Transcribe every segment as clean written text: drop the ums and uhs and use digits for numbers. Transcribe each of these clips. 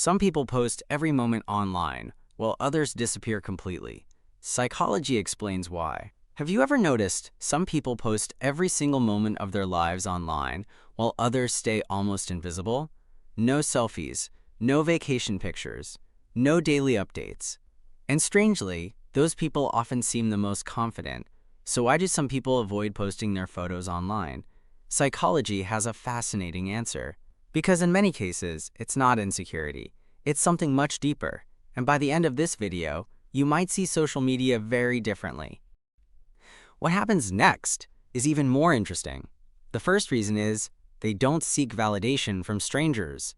Some people post every moment online, while others disappear completely. Psychology explains why. Have you ever noticed some people post every single moment of their lives online, while others stay almost invisible? No selfies, no vacation pictures, no daily updates. And strangely, those people often seem the most confident. So why do some people avoid posting their photos online? Psychology has a fascinating answer. Because in many cases, it's not insecurity. It's something much deeper. And by the end of this video, you might see social media very differently. What happens next is even more interesting. The first reason is they don't seek validation from strangers.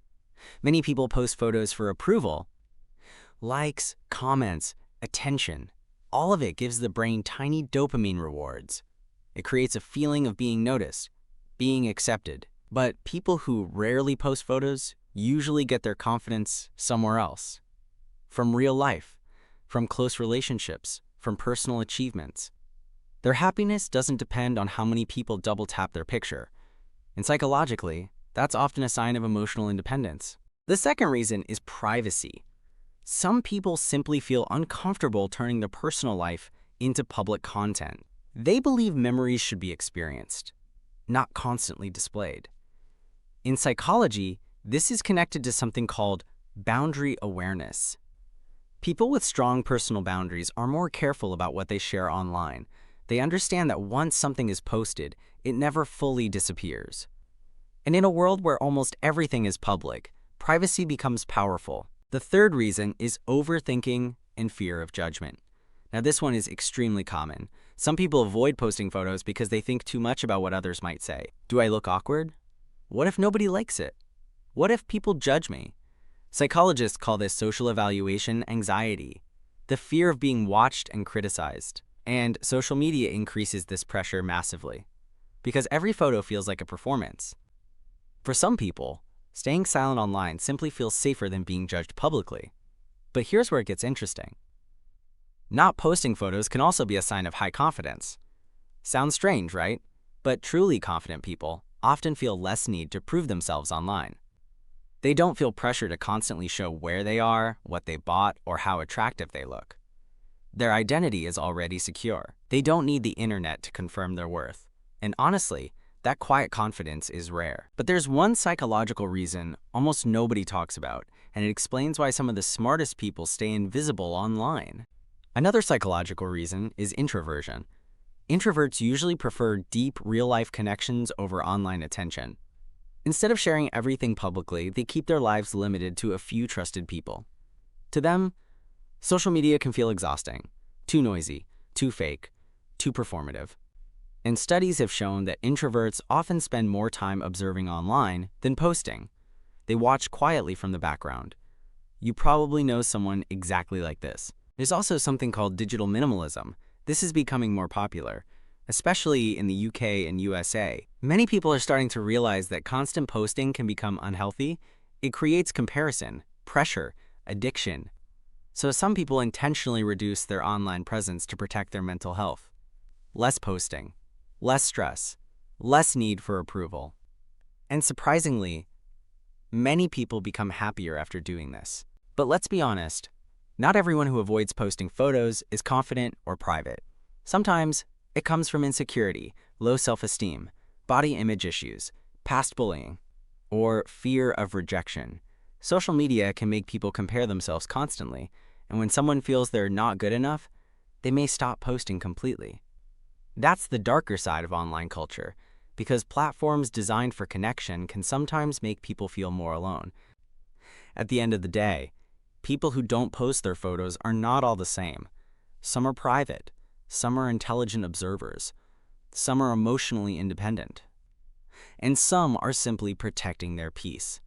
Many people post photos for approval. Likes, comments, attention. All of it gives the brain tiny dopamine rewards. It creates a feeling of being noticed, being accepted. But people who rarely post photos usually get their confidence somewhere else. From real life, from close relationships, from personal achievements. Their happiness doesn't depend on how many people double tap their picture. And psychologically, that's often a sign of emotional independence. The second reason is privacy. Some people simply feel uncomfortable turning their personal life into public content. They believe memories should be experienced, not constantly displayed. In psychology, this is connected to something called boundary awareness. People with strong personal boundaries are more careful about what they share online. They understand that once something is posted, it never fully disappears. And in a world where almost everything is public, privacy becomes powerful. The third reason is overthinking and fear of judgment. Now, this one is extremely common. Some people avoid posting photos because they think too much about what others might say. Do I look awkward? What if nobody likes it? What if people judge me? Psychologists call this social evaluation anxiety, the fear of being watched and criticized. And social media increases this pressure massively, because every photo feels like a performance. For some people, staying silent online simply feels safer than being judged publicly. But here's where it gets interesting. Not posting photos can also be a sign of high confidence. Sounds strange, right? But truly confident people often feel less need to prove themselves online. They don't feel pressure to constantly show where they are, what they bought, or how attractive they look. Their identity is already secure. They don't need the internet to confirm their worth. And honestly, that quiet confidence is rare. But there's one psychological reason almost nobody talks about, and it explains why some of the smartest people stay invisible online. Another psychological reason is introversion. Introverts usually prefer deep, real-life connections over online attention. Instead of sharing everything publicly, they keep their lives limited to a few trusted people. To them, social media can feel exhausting, too noisy, too fake, too performative. And studies have shown that introverts often spend more time observing online than posting. They watch quietly from the background. You probably know someone exactly like this. There's also something called digital minimalism. This is becoming more popular, especially in the UK and USA. Many people are starting to realize that constant posting can become unhealthy. It creates comparison, pressure, addiction. So some people intentionally reduce their online presence to protect their mental health. Less posting, less stress, less need for approval. And surprisingly, many people become happier after doing this. But let's be honest, not everyone who avoids posting photos is confident or private. Sometimes it comes from insecurity, low self-esteem, body image issues, past bullying, or fear of rejection. Social media can make people compare themselves constantly, and when someone feels they're not good enough, they may stop posting completely. That's the darker side of online culture, because platforms designed for connection can sometimes make people feel more alone. At the end of the day, people who don't post their photos are not all the same. Some are private, some are intelligent observers, some are emotionally independent, and some are simply protecting their peace.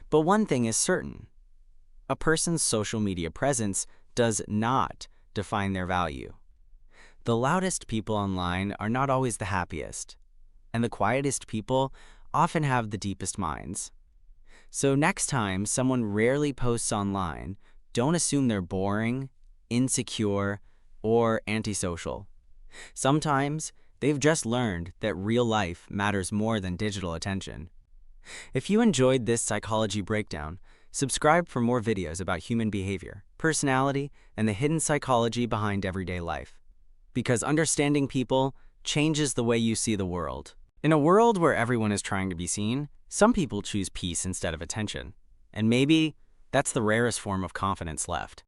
But one thing is certain. A person's social media presence does not define their value. The loudest people online are not always the happiest, and the quietest people often have the deepest minds. So next time someone rarely posts online, don't assume they're boring, insecure, or antisocial. Sometimes they've just learned that real life matters more than digital attention. If you enjoyed this psychology breakdown, Subscribe for more videos about human behavior, personality, and the hidden psychology behind everyday life. Because understanding people changes the way you see the world. In a world where everyone is trying to be seen, some people choose peace instead of attention. And maybe that's the rarest form of confidence left.